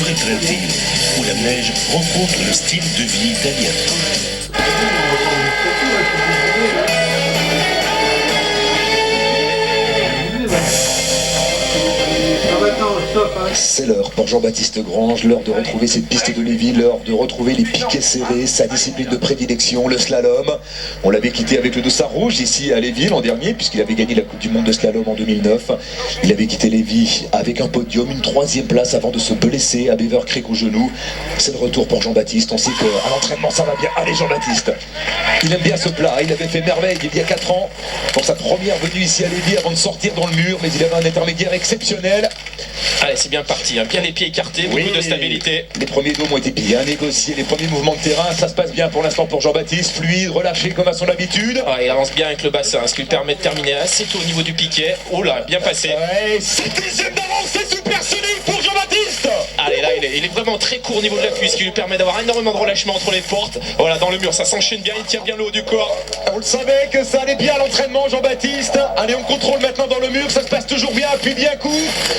découvrez Trentine, où la neige rencontre le style de vie italien. C'est l'heure pour Jean-Baptiste Grange, l'heure de retrouver cette piste de Lévis, l'heure de retrouver les piquets serrés, sa discipline de prédilection, le slalom. On l'avait quitté avec le dossard rouge ici à Lévis l'an dernier, puisqu'il avait gagné la Coupe du Monde de slalom en 2009. Il avait quitté Lévis avec un podium, une 3e place avant de se blesser à Beaver Creek au genou. C'est le retour pour Jean-Baptiste, on sait qu'à l'entraînement ça va bien. Allez Jean-Baptiste, il aime bien ce plat, il avait fait merveille il y a 4 ans pour sa première venue ici à Lévis avant de sortir dans le mur, mais il avait un intermédiaire exceptionnel. Allez, c'est bien parti, hein. Bien les pieds écartés, beaucoup de stabilité. Les premiers dômes ont été bien négociés, les premiers mouvements de terrain, ça se passe bien pour l'instant pour Jean-Baptiste, fluide, relâché comme à son habitude. Ah, il avance bien avec le bassin, ce qui lui permet de terminer assez tôt au niveau du piquet. Oh là, bien passé. Ouais, 7e d'avance, c'est supersonique pour Jean-Baptiste. Allez, là, il est vraiment très court au niveau de l'appui, ce qui lui permet d'avoir énormément de relâchement entre les portes. Voilà, dans le mur, ça s'enchaîne bien, il tire bien le haut du corps. On le savait que ça allait bien à l'entraînement, Jean-Baptiste. Allez, on contrôle maintenant dans le mur, ça se passe toujours bien, appui bien court,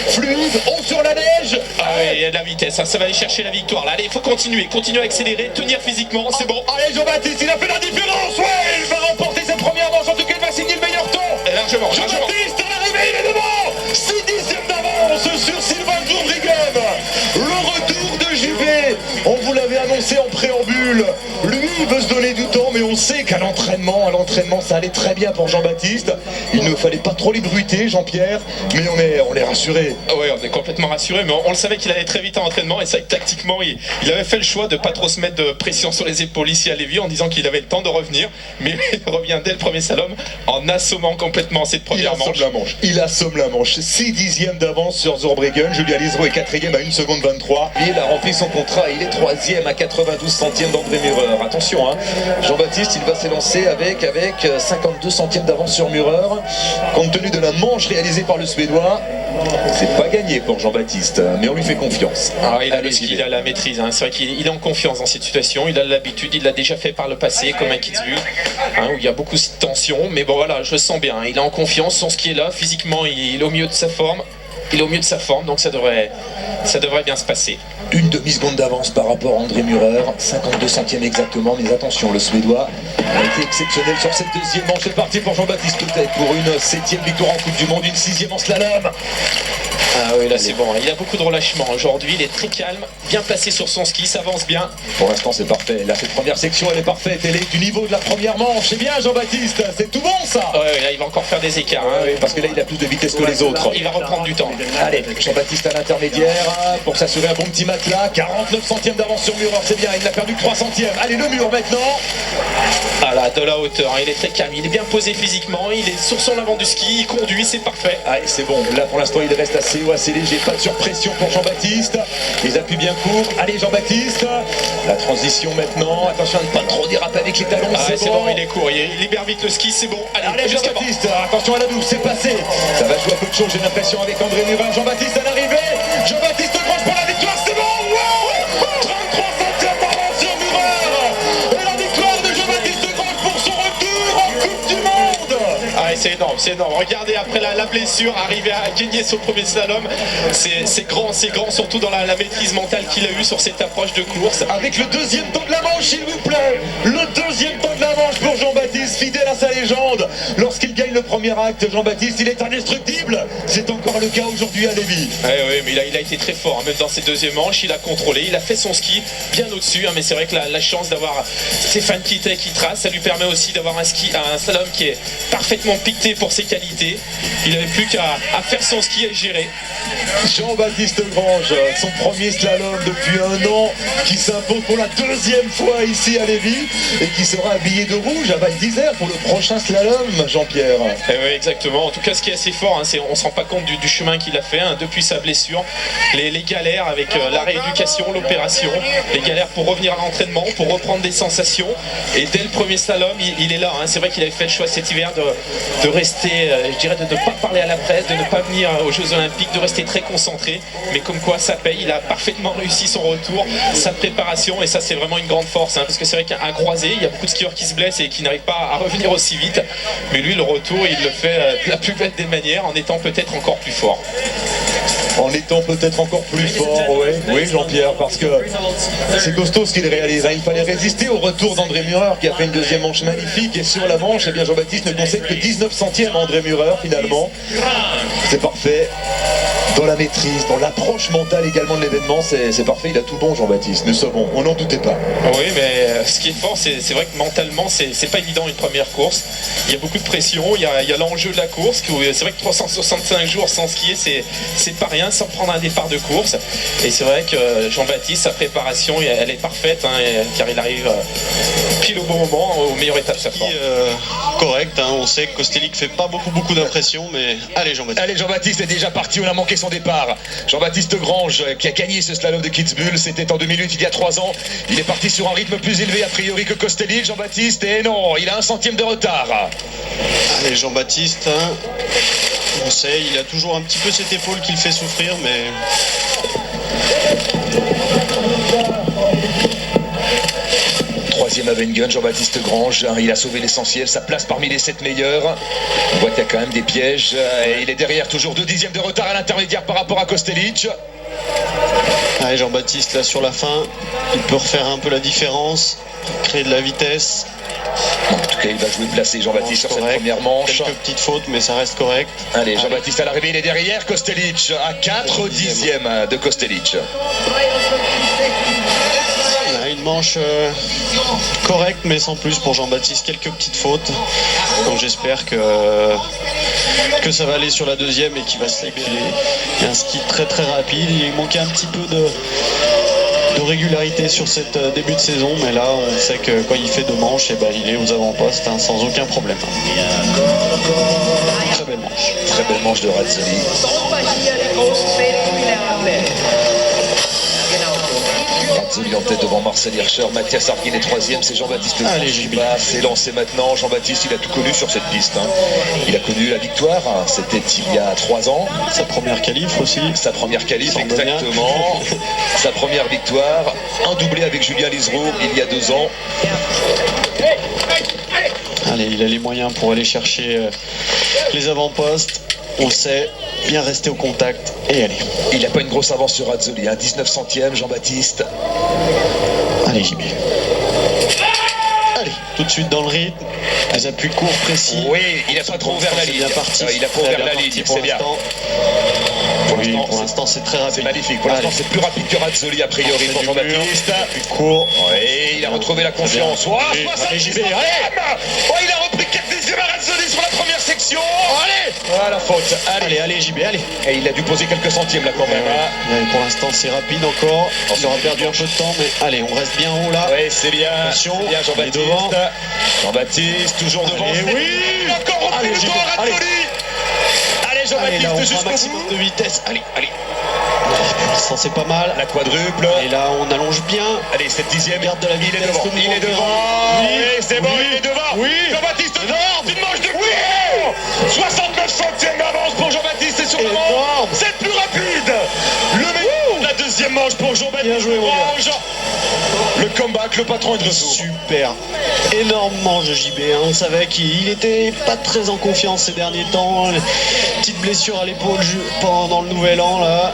fluide, haut sur la neige. Ah oui, il y a de la vitesse, hein. Ça va aller chercher la victoire. Là, allez, il faut continuer à accélérer, tenir physiquement, c'est bon. Allez, Jean-Baptiste, il a fait la différence, ouais, il va remporter cette première manche, en tout cas, il va signer le meilleur temps. Largement. Jean-Baptiste, à l'arrivée, il est devant, 6/10 d'avance sur Sylvain Gourdrigan. Le retour de JB, on vous l'avait annoncé en préambule. Lui, il veut se donner du temps, mais on sait qu'à l'entraînement, ça allait très bien pour Jean-Baptiste. Il ne fallait pas trop les bruiter, Jean-Pierre, mais on est rassuré. Ah ouais, on est complètement rassuré, mais on le savait qu'il allait très vite en entraînement, et ça, tactiquement, il avait fait le choix de pas trop se mettre de pression sur les épaules ici à Lévis en disant qu'il avait le temps de revenir, mais il revient dès le premier slalom en assommant complètement cette première manche. Il assomme la manche. 6/10 d'avance sur Zurbriggen. Julien Lisero est 4e à 1 seconde 23. Il a rempli son contrat. Il est 3e à 92 centièmes d'André Murer. Attention, hein. Jean-Baptiste, il va s'élancer avec 52 centièmes d'avance sur Murer. Compte tenu de la manche réalisée par le Suédois, c'est pas gagné pour Jean-Baptiste, mais on lui fait confiance. Ah, il a le ski, il a la maîtrise, hein. C'est vrai qu'il est en confiance dans cette situation, il a l'habitude, il l'a déjà fait par le passé, comme un Kitzbühel, hein, où il y a beaucoup de tension, mais bon voilà, je le sens bien, hein. Il est en confiance, son ski est là, physiquement il est au milieu de sa forme. Donc ça devrait bien se passer. Une demi-seconde d'avance par rapport à André Murer, 52 centièmes exactement, mais attention, le Suédois a été exceptionnel sur cette deuxième manche. C'est parti pour Jean-Baptiste peut-être pour une 7e victoire en Coupe du Monde, une 6e en slalom. Ah oui, là c'est bon, il a beaucoup de relâchement aujourd'hui, il est très calme, bien placé sur son ski, ça avance bien. Pour l'instant c'est parfait, là cette première section elle est parfaite, elle est du niveau de la première manche, c'est bien Jean-Baptiste, c'est tout bon ça. Ouais, là il va encore faire des écarts, hein. Oui, parce que là il a plus de vitesse que les autres. Il va reprendre du temps. Allez, Jean-Baptiste à l'intermédiaire, pour s'assurer un bon petit matelas, 49 centièmes d'avance sur Murer, c'est bien, il n'a perdu que 3 centièmes. Allez, le mur maintenant. Ah là, de la hauteur, il est très calme, il est bien posé physiquement, il est sur son avant du ski, il conduit, c'est parfait. Allez, c'est bon, là pour l'instant il reste assez haut, assez léger, pas de surpression pour Jean-Baptiste. Les appuis bien courts. Allez Jean-Baptiste, la transition maintenant, attention à ne pas trop déraper avec les talons. Ah, c'est bon, il est court, il libère vite le ski, c'est bon. Allez Jean-Baptiste, attention à la douce, c'est passé. Ça va jouer à peu de choses, j'ai l'impression, avec André Murer. Jean-Baptiste à l'arrivée, Jean-Baptiste Grange pour la victoire, c'est bon. Wow, 33 centièmes d'avance sur Murer. Et la victoire de Jean-Baptiste Grange pour son retour en Coupe du Monde. Ah, c'est énorme. Regardez, après la blessure, arriver à gagner son premier slalom, c'est grand, surtout dans la maîtrise mentale qu'il a eue sur cette approche de course. Avec le deuxième temps de la manche, s'il vous plaît. Le deuxième temps de la manche pour Jean-Baptiste, fidèle à sa légende. Lorsqu'il gagne le premier acte, Jean-Baptiste, il est indestructible. C'est encore le cas aujourd'hui à Lévis. Oui, mais il a été très fort, hein. Même dans ses deuxièmes manches, il a contrôlé, il a fait son ski bien au-dessus, hein. Mais c'est vrai que la chance d'avoir Stéphane Kittet qui trace, ça lui permet aussi d'avoir un slalom qui est parfaitement piqué pour ses qualités. Il n'avait plus qu'à faire son ski et gérer. Jean-Baptiste Grange, son premier slalom depuis 1 an, qui s'impose pour la 2e fois ici à Lévis et qui sera habillé de rouge à Val d'Isère pour le prochain slalom, Jean-Pierre. Oui, exactement. En tout cas, ce qui est assez fort, hein, on ne se rend pas compte du chemin qu'il a fait, hein, depuis sa blessure, les galères avec la rééducation, l'opération, les galères pour revenir à l'entraînement, pour reprendre des sensations. Et dès le premier slalom, il est là, hein. C'est vrai qu'il avait fait le choix cet hiver de rester, je dirais, de ne pas parler à la presse, de ne pas venir aux Jeux Olympiques, de rester très concentré. Mais comme quoi, ça paye. Il a parfaitement réussi son retour, sa préparation, et ça, c'est vraiment une grande force, hein, parce que c'est vrai qu'un croisé, il y a beaucoup de skieurs qui se blessent et qui n'arrivent pas à revenir aussi vite. Mais lui, le retour, il le fait de la plus belle des manières, en étant peut-être encore plus fort. en étant peut-être encore plus fort. Oui, Jean-Pierre, parce que c'est costaud ce qu'il réalise. Il fallait résister au retour d'André Murer qui a fait une deuxième manche magnifique, et sur la manche, eh bien Jean-Baptiste ne concède que 19 centièmes à André Murer finalement. C'est parfait. Dans la maîtrise, dans l'approche mentale également de l'événement, c'est parfait, il a tout bon Jean-Baptiste, nous savons, on n'en doutait pas. Oui, mais ce qui est fort, c'est vrai que mentalement, c'est pas évident une première course. Il y a beaucoup de pression, il y a l'enjeu de la course. C'est vrai que 365 jours sans skier, c'est pas rien, sans prendre un départ de course. Et c'est vrai que Jean-Baptiste, sa préparation, elle est parfaite, car il arrive pile au bon moment, au meilleur état de sa forme. Correct, on sait que Kostelic fait pas beaucoup d'impression, mais allez Jean-Baptiste. Allez, Jean-Baptiste est déjà parti, on a manqué son départ. Jean-Baptiste Grange qui a gagné ce slalom de Kitzbühel, c'était en 2008, il y a 3 ans. Il est parti sur un rythme plus élevé a priori que Kostelic, Jean-Baptiste, et non, il a 1 centième de retard. Allez Jean-Baptiste, on sait, il a toujours un petit peu cette épaule qui le fait souffrir, mais... Troisième à Wengen, Jean-Baptiste Grange, il a sauvé l'essentiel, sa place parmi les 7 meilleurs. On voit qu'il y a quand même des pièges, et il est derrière, toujours 2 dixièmes de retard à l'intermédiaire par rapport à Kostelic. Allez Jean-Baptiste, là sur la fin, il peut refaire un peu la différence, créer de la vitesse. En tout cas, il va jouer placé, Jean-Baptiste, sur cette première manche. Quelques petites fautes, mais ça reste correct. Allez, Jean-Baptiste à l'arrivée, il est derrière Kostelic, à 4 dixièmes de Kostelic. Une manche correcte, mais sans plus pour Jean-Baptiste, quelques petites fautes. Donc j'espère que ça va aller sur la deuxième et qu'il va se libérer. Il y a un ski très rapide, il manquait un petit peu de régularité sur cette début de saison, mais là on sait que quand il fait 2 manches, et il est aux avant-postes sans aucun problème. Très belle manche. Très belle manche de Razzoli. Razzoli en tête devant Marcel Hirscher, Mathias Harkin est 3e, c'est Jean-Baptiste qui va s'élancer maintenant. Jean-Baptiste, il a tout connu sur cette piste. Il a connu la victoire, c'était il y a 3 ans. Sa première qualif aussi. Sa première qualif, exactement. Sa première victoire, un doublé avec Julien Liseroux il y a 2 ans. Allez, il a les moyens pour aller chercher les avant-postes. On sait bien rester au contact et aller. Il n'a pas une grosse avance sur Razzoli, 19 centièmes, Jean-Baptiste. Allez, JB. Allez, tout de suite dans le rythme. Les appuis courts, précis. Oui, il n'a pas trop ouvert la ligne. Il a pas ouvert la ligne, c'est bien. Pour l'instant, c'est très rapide. C'est magnifique. Pour l'instant, c'est plus rapide que Razzoli, a priori, pour Jean-Baptiste. Plus court. Oui, il a retrouvé la confiance. Allez, JB, allez. Oh, il a repris 4 dixièmes à Razzoli sur la première section. Allez. Voilà la faute. Allez, JB, allez. Et il a dû poser quelques centièmes là quand même. Pour l'instant, c'est rapide encore. On aura perdu un peu de temps, mais allez, on reste bien haut là. Oui, c'est bien. Attention, bien Jean-Baptiste. Jean-Baptiste, toujours devant. Oui. Encore repris le temps à Razzoli. Allez, Jean-Baptiste, jusqu'au maximum de vitesse. Allez. Pour l'instant, c'est pas mal. La quadruple. Et là, on allonge bien. Allez, 7 dixièmes. Garde de la vitesse. Il est devant. Oui, c'est bon, il est devant. Oui. Jean-Baptiste, non, une manche de oui. 69 centièmes d'avance pour Jean-Baptiste, c'est sur le vent. C'est le plus rapide. Le meilleur de la deuxième manche pour Jean-Baptiste. Bien joué, le comeback, le patron est de retour. Super. Énorme manche de JB. On savait qu'il était pas très en confiance ces derniers temps. Petite blessure à l'épaule pendant le nouvel an là.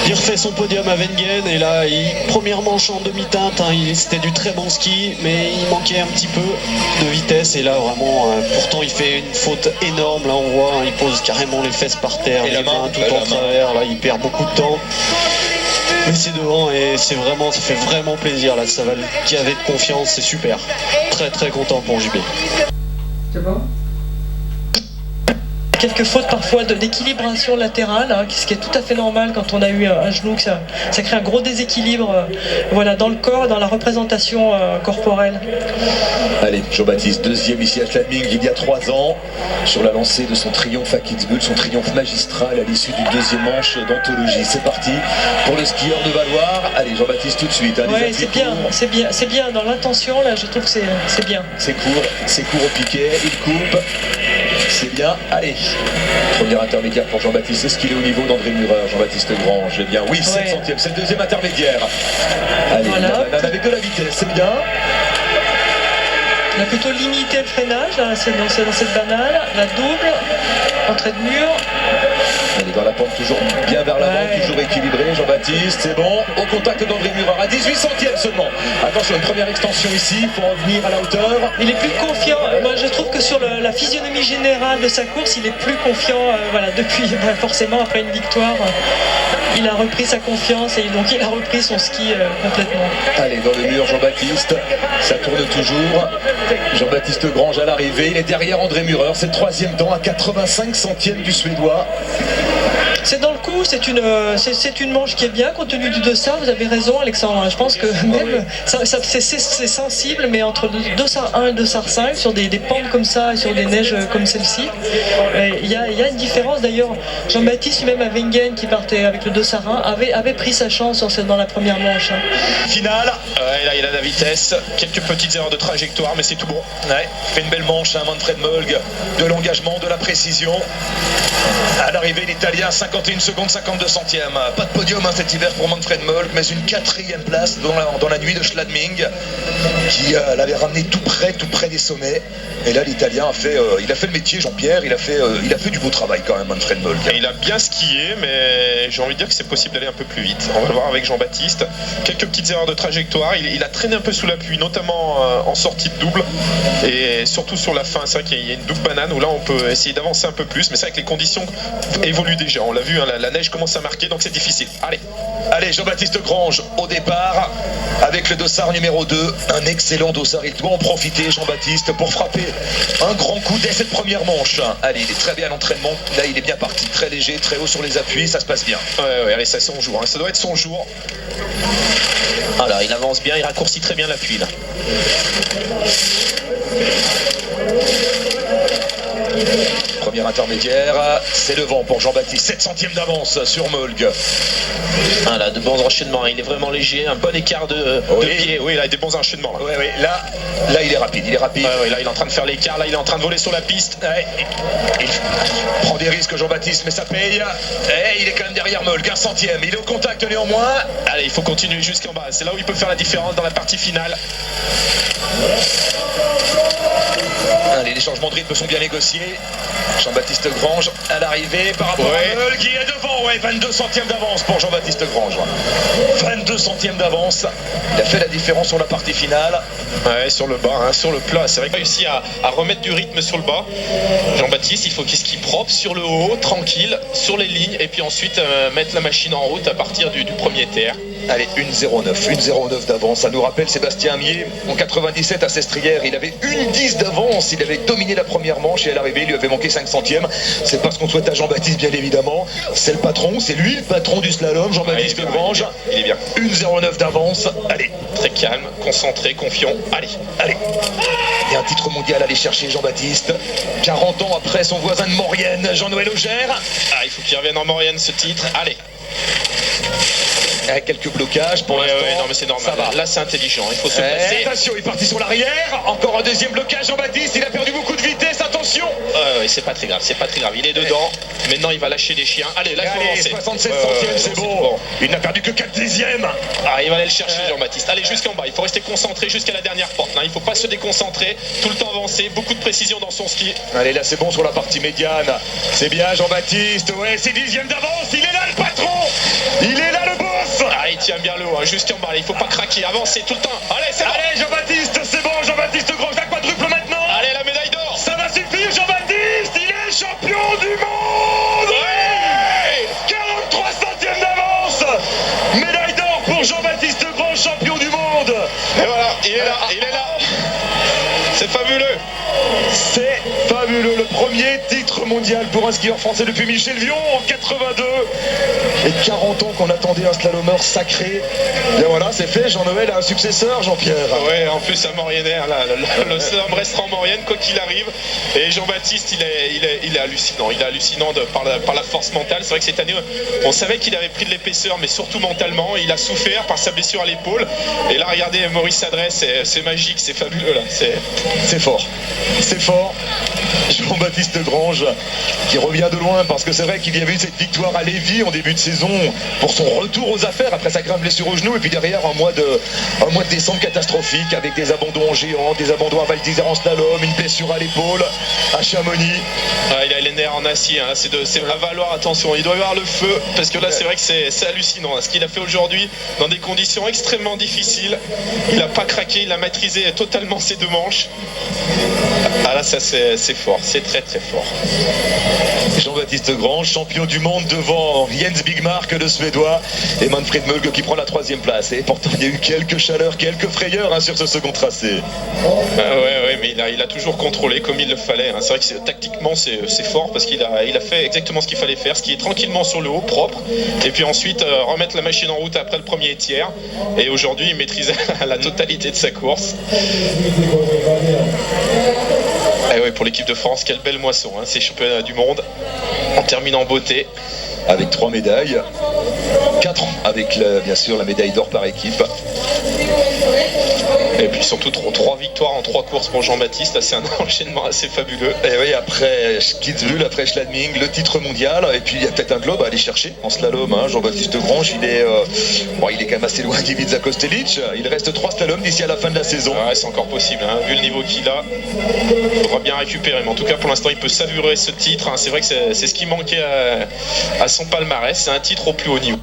Il refait son podium à Wengen et là, première manche en demi-teinte, c'était du très bon ski, mais il manquait un petit peu de vitesse et là vraiment, pourtant il fait une faute énorme, là on voit, il pose carrément les fesses par terre, et les mains tout en travers, là il perd beaucoup de temps. Mais c'est devant et ça fait vraiment plaisir là, ça va le gaver de confiance, c'est super. Très content pour JB. C'est bon ? Quelques fautes parfois d'équilibration latérale, ce qui est tout à fait normal quand on a eu un genou, que ça crée un gros déséquilibre dans le corps et dans la représentation corporelle. Allez, Jean-Baptiste, deuxième ici à Schladming il y a 3 ans, sur la lancée de son triomphe à Kitzbühel, son triomphe magistral à l'issue du deuxième manche d'anthologie. C'est parti pour le skieur de Valloire. Allez, Jean-Baptiste, tout de suite. Oui, c'est bien, dans l'intention, là, je trouve que c'est bien. C'est court au piquet, il coupe. C'est bien, allez. Premier intermédiaire pour Jean-Baptiste. Est-ce qu'il est au niveau d'André Murer, Jean-Baptiste Grange? Eh bien, oui, 7 centièmes, c'est le deuxième intermédiaire. Allez, avec de la vitesse, c'est bien. Il a plutôt limité le freinage dans cette banale, la double, entrée de mur. Elle est dans la pente, toujours bien vers l'avant, toujours équilibré. Jean-Baptiste, c'est bon. Au contact d'André Murard, à 18 centièmes seulement. Attention, une première extension ici, pour revenir à la hauteur. Il est plus confiant. Moi, je trouve que sur la physionomie générale de sa course, il est plus confiant. Voilà, depuis, forcément, après une victoire, il a repris sa confiance et donc il a repris son ski complètement. Allez, dans le mur, Jean-Baptiste. Ça tourne toujours. Jean-Baptiste Grange à l'arrivée. Il est derrière André Murard. C'est le troisième temps à 85 centièmes du Suédois. C'est dans le coup, c'est une manche qui est bien compte tenu du dossard, vous avez raison Alexandre, je pense que même c'est sensible, mais entre le dossard 1 et le dossard 5, sur des pentes comme ça et sur des neiges comme celle-ci, il y a une différence. D'ailleurs, Jean-Baptiste lui-même à Wengen qui partait avec le dossard 1 avait pris sa chance dans la première manche. Finale, là il a la vitesse, quelques petites erreurs de trajectoire, mais c'est tout bon. Ouais, fait une belle manche, Manfred Molg, de l'engagement, de la précision. À l'arrivée, l'Italien, 51 secondes, 52 centièmes. Pas de podium cet hiver pour Manfred Molg, mais une 4e place dans la nuit de Schladming, qui l'avait ramené tout près des sommets. Et là, l'Italien a fait le métier, Jean-Pierre. Il a fait du beau travail quand même, Manfred Molg. Il a bien skié, mais j'ai envie de dire que c'est possible d'aller un peu plus vite. On va le voir avec Jean-Baptiste. Quelques petites erreurs de trajectoire. Il a traîné un peu sous la pluie, notamment en sortie de double. Et surtout sur la fin, c'est vrai qu'il y a une double banane où là, on peut essayer d'avancer un peu plus. Mais c'est vrai que les conditions évoluent déjà. On l'a vu, hein, la neige commence à marquer, donc c'est difficile. Allez, Jean-Baptiste Grange au départ avec le dossard numéro 2. Un excellent dossard. Il doit en profiter, Jean-Baptiste, pour frapper un grand coup dès cette première manche. Allez, il est très bien à l'entraînement. Là, il est bien parti. Très léger, très haut sur les appuis. Ça se passe bien. Ouais, allez, ça c'est son jour. Hein. Ça doit être son jour. Voilà, il avance bien, il raccourcit très bien l'appui là. Premier intermédiaire, c'est le vent pour Jean-Baptiste. 7 centièmes d'avance sur Molg. Voilà, de bons enchaînements. Il est vraiment léger, un bon écart de pied. Oui, là, il a des bons enchaînements. Là. Oui, là, il est rapide. Ouais, là, il est en train de faire l'écart. Là, il est en train de voler sur la piste. Ouais. Il prend des risques, Jean-Baptiste, mais ça paye. Et il est quand même derrière Molg, 1 centième. Il est au contact néanmoins. Allez, il faut continuer jusqu'en bas. C'est là où il peut faire la différence dans la partie finale. Allez, les changements de rythme sont bien négociés. Jean-Baptiste Grange à l'arrivée par rapport à Molg qui est devant. Ouais, 22 centièmes d'avance pour Jean-Baptiste Grange. 22 centièmes d'avance. Il a fait la différence sur la partie finale. Ouais, sur le bas, hein, sur le plat. C'est vrai qu'il a réussi à remettre du rythme sur le bas. Jean-Baptiste, il faut qu'il skie propre sur le haut, tranquille, sur les lignes, et puis ensuite mettre la machine en route à partir du premier TR. Allez, 1,09 d'avance. Ça nous rappelle Sébastien Amier en 97 à Sestrières. Il avait 1,10 d'avance. Il avait dominé la première manche et à l'arrivée, il lui avait manqué 5 centièmes. C'est pas ce qu'on souhaite à Jean-Baptiste, bien évidemment. C'est le patron, c'est lui le patron du slalom, Jean-Baptiste Grange. Il est bien. 1,09 d'avance. Allez. Très calme, concentré, confiant. Allez. Il y a un titre mondial à aller chercher, Jean-Baptiste. 40 ans après son voisin de Maurienne, Jean-Noël Augère. Il faut qu'il revienne en Maurienne, ce titre. Allez. Avec quelques blocages pour l'instant. Non mais c'est normal. Là c'est intelligent, il faut se passer. Attention, il est parti sur l'arrière. Encore un deuxième blocage, Jean-Baptiste. Il a perdu beaucoup de vitesse, attention. C'est pas très grave, Il est dedans. Maintenant il va lâcher des chiens. Allez, là il faut avancer. 67 centièmes, c'est bon. Il n'a perdu que 4 dixièmes. Il va aller le chercher, Jean-Baptiste. Allez, jusqu'en bas. Il faut rester concentré jusqu'à la dernière porte. Il faut pas se déconcentrer. Tout le temps avancer. Beaucoup de précision dans son ski. Allez, là c'est bon sur la partie médiane. C'est bien, Jean-Baptiste. Ouais, c'est dixièmes d'avance. Il est là le patron. Il est là le boss. Il tient bien le haut, jusqu'en bas. Il faut pas craquer. Avancer tout le temps. Allez, c'est bon. Allez, Jean-Baptiste, c'est bon. Jean-Baptiste Grange, la quadruple maintenant. Allez, la médaille d'or. Ça va suffire, Jean-Baptiste. Il est champion du monde. Ouais. 43 centièmes d'avance. Médaille d'or pour Jean-Baptiste Grange, champion du monde. Et voilà, il est là. C'est fabuleux. C'est fabuleux, le premier titre mondial pour un skieur français depuis Michel Vion en 82. Et 40 ans qu'on attendait un slalomeur sacré. Et voilà, c'est fait, Jean-Noël a un successeur, Jean-Pierre. Ouais, en plus un Mauriennaire, là, le slalom restera en Maurienne quoi qu'il arrive. Et Jean-Baptiste, il est hallucinant. Il est hallucinant par la force mentale. C'est vrai que cette année, on savait qu'il avait pris de l'épaisseur, mais surtout mentalement. Il a souffert par sa blessure à l'épaule. Et là, regardez, Maurice s'adresse, c'est magique, c'est fabuleux là. C'est fort. C'est fort. Jean-Baptiste Grange qui revient de loin parce que c'est vrai qu'il y avait eu cette victoire à Lévis en début de saison pour son retour aux affaires après sa grave blessure au genou, et puis derrière un mois de décembre catastrophique avec des abandons en géant, des abandons à Val d'Isère en slalom, une blessure à l'épaule à Chamonix. Il a les nerfs en acier, hein. C'est à valoir, attention, il doit y avoir le feu parce que là c'est vrai que c'est hallucinant hein, ce qu'il a fait aujourd'hui dans des conditions extrêmement difficiles. Il n'a pas craqué, il a maîtrisé totalement ses deux manches. Ah là ça c'est fort, c'est très très fort. Jean-Baptiste Grange, champion du monde devant Jens Bigmark, le Suédois, et Manfred Mölg qui prend la 3e place. Et pourtant il y a eu quelques chaleurs, quelques frayeurs hein, sur ce second tracé. Ouais, mais il a toujours contrôlé comme il le fallait hein. C'est vrai que tactiquement c'est fort parce qu'il a fait exactement ce qu'il fallait faire, ce qui est tranquillement sur le haut, propre, et puis ensuite remettre la machine en route après le premier tiers. Et aujourd'hui il maîtrisait la totalité de sa course. Et ouais, pour l'équipe de France, quelle belle moisson hein, ces championnats du monde. On termine en beauté. Avec 3 médailles, 4 avec bien sûr la médaille d'or par équipe. Et puis surtout 3 victoires en 3 courses pour Jean-Baptiste, c'est un enchaînement assez fabuleux. Et oui, après Kitzbühel, après Schladming, le titre mondial, et puis il y a peut-être un globe à aller chercher en slalom. Hein. Jean-Baptiste Grange, il est quand même assez loin d'Ivica Kostelic. Il reste 3 slaloms d'ici à la fin de la saison. Ouais, c'est encore possible, hein. Vu le niveau qu'il a, il faudra bien récupérer. Mais en tout cas, pour l'instant, il peut savourer ce titre. Hein. C'est vrai que c'est ce qui manquait à son palmarès. C'est un titre au plus haut niveau.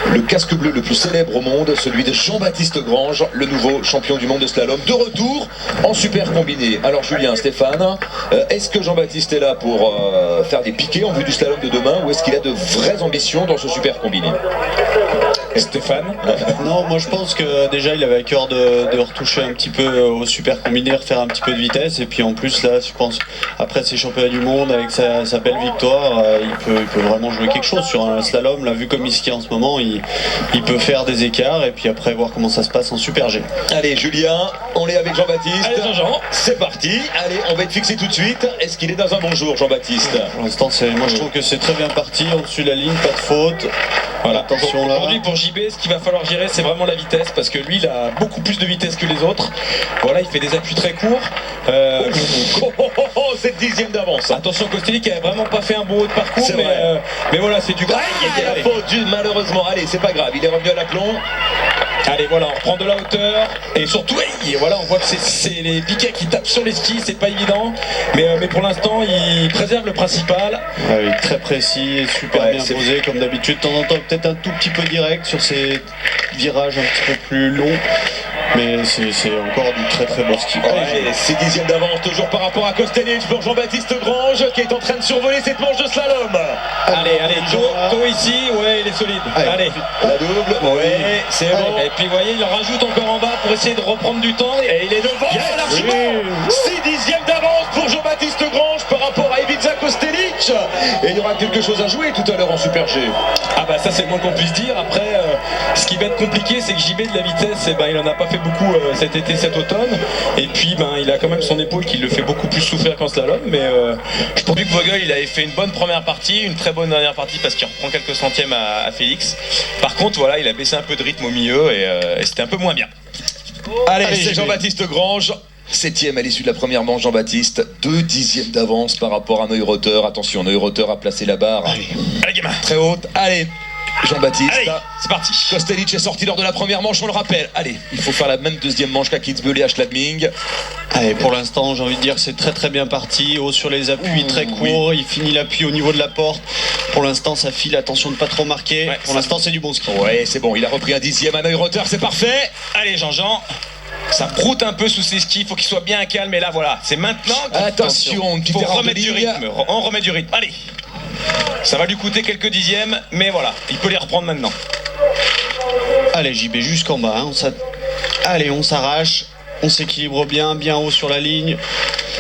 Le casque bleu le plus célèbre au monde, celui de Jean-Baptiste Grange, le nouveau champion du monde de slalom, de retour en super combiné. Alors Julien, Stéphane, est-ce que Jean-Baptiste est là pour faire des piquets en vue du slalom de demain, ou est-ce qu'il a de vraies ambitions dans ce super combiné? Stéphane? Non, moi je pense que déjà il avait à cœur de retoucher un petit peu au super combiné, refaire un petit peu de vitesse, et puis en plus là je pense après ces championnats du monde avec sa belle victoire, il peut vraiment jouer quelque chose sur un slalom. Là, vu comme il skie en ce moment, il peut faire des écarts, et puis après voir comment ça se passe en super G. Allez Julien, on est avec Jean-Baptiste. Allez Jean-Jean, c'est parti. Allez, on va être fixé tout de suite. Est-ce qu'il est dans un bon jour, Jean-Baptiste? Pour l'instant, moi je trouve que c'est très bien parti, au-dessus de la ligne, pas de faute. Voilà. Attention là. Aujourd'hui pour JB, ce qu'il va falloir gérer, c'est vraiment la vitesse, parce que lui il a beaucoup plus de vitesse que les autres. Voilà, il fait des appuis très courts. Cette 10e d'avance. Attention, Kostelic qui a vraiment pas fait un bon haut de parcours, mais voilà, c'est du grave. Il y a la faute, malheureusement. Allez, c'est pas grave, il est revenu à l'aplomb. Allez, voilà, on reprend de la hauteur, et surtout, voilà, on voit que c'est les piquets qui tapent sur les skis, c'est pas évident, mais pour l'instant, il préserve le principal. Oui, très précis et super bien posé, comme d'habitude. De temps en temps, peut-être un tout petit peu direct sur ces virages un petit peu plus longs, mais c'est encore du très très beau ski. Ouais, 6 dixièmes d'avance, toujours par rapport à Kostelic pour Jean-Baptiste Grange, qui est en train de survoler cette manche de slalom. Allez, tôt ici, ouais, il est solide. Allez. La double, ouais, c'est bon. Et puis, vous voyez, il en rajoute encore en bas pour essayer de reprendre du temps. Et il est devant, largement. 6 dixièmes d'avance pour Jean-Baptiste Grange par rapport à Ivica Kostelic. Et il y aura quelque chose à jouer tout à l'heure en Super G. Ah bah ça c'est le moins qu'on puisse dire. Après, ce qui va être compliqué, c'est que JB de la vitesse, il en a pas fait beaucoup cet été, cet automne. Et puis il a quand même son épaule qui le fait beaucoup plus souffrir qu'en slalom. Mais je pense que Vogel il avait fait une bonne première partie, une très bonne dernière partie parce qu'il reprend quelques centièmes à Félix. Par contre voilà, il a baissé un peu de rythme au milieu et c'était un peu moins bien. Allez, c'est Jean-Baptiste Grange. 7e à l'issue de la première manche, Jean-Baptiste. 2 dixièmes d'avance par rapport à Neureuther. Attention, Neureuther a placé la barre allez gamin, très haute. Allez, Jean-Baptiste. Allez, c'est parti. Kostelic est sorti lors de la première manche, on le rappelle. Allez, il faut faire la même deuxième manche qu'à Kitzbühel et à Schladming. Allez, pour l'instant, j'ai envie de dire que c'est très très bien parti. Haut sur les appuis, très court. Il finit l'appui au niveau de la porte. Pour l'instant, ça file. Attention de pas trop marquer. Pour l'instant, c'est du bon ski. Ouais, c'est bon. Il a repris un dixième à Neureuther, c'est parfait. Allez, Jean-Jean. Ça proute un peu sous ses skis, il faut qu'il soit bien calme. Et là, voilà, c'est maintenant. Attention, il faut remettre du rythme. On remet du rythme. Allez. Ça va lui coûter quelques dixièmes, mais voilà, il peut les reprendre maintenant. Allez, JB jusqu'en bas. Allez, on s'arrache. On s'équilibre bien haut sur la ligne.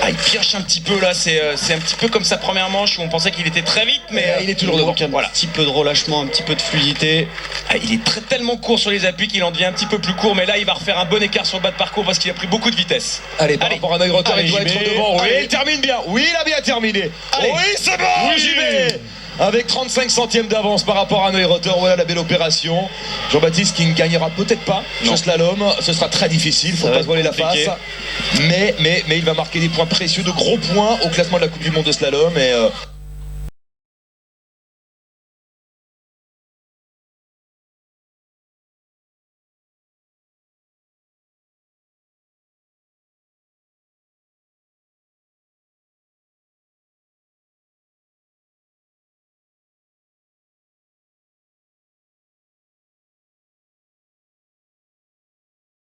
Ah, il pioche un petit peu là, c'est un petit peu comme sa première manche où on pensait qu'il était très vite, mais il est toujours devant. Voilà. Un petit peu de relâchement, un petit peu de fluidité. Ah, il est tellement court sur les appuis qu'il en devient un petit peu plus court, mais là il va refaire un bon écart sur le bas de parcours parce qu'il a pris beaucoup de vitesse. Allez, par rapport à Neureuther, il doit être devant. Oui, Allez. il termine bien. Oui, il a bien terminé. Allez. Oui, c'est bon, oui. JB. avec 35 centièmes d'avance par rapport à Noé Rotter. Voilà la belle opération. Jean-Baptiste qui ne gagnera peut-être pas ce slalom, ce sera très difficile, il faut pas se voiler la face, mais il va marquer des points précieux, de gros points au classement de la Coupe du Monde de slalom et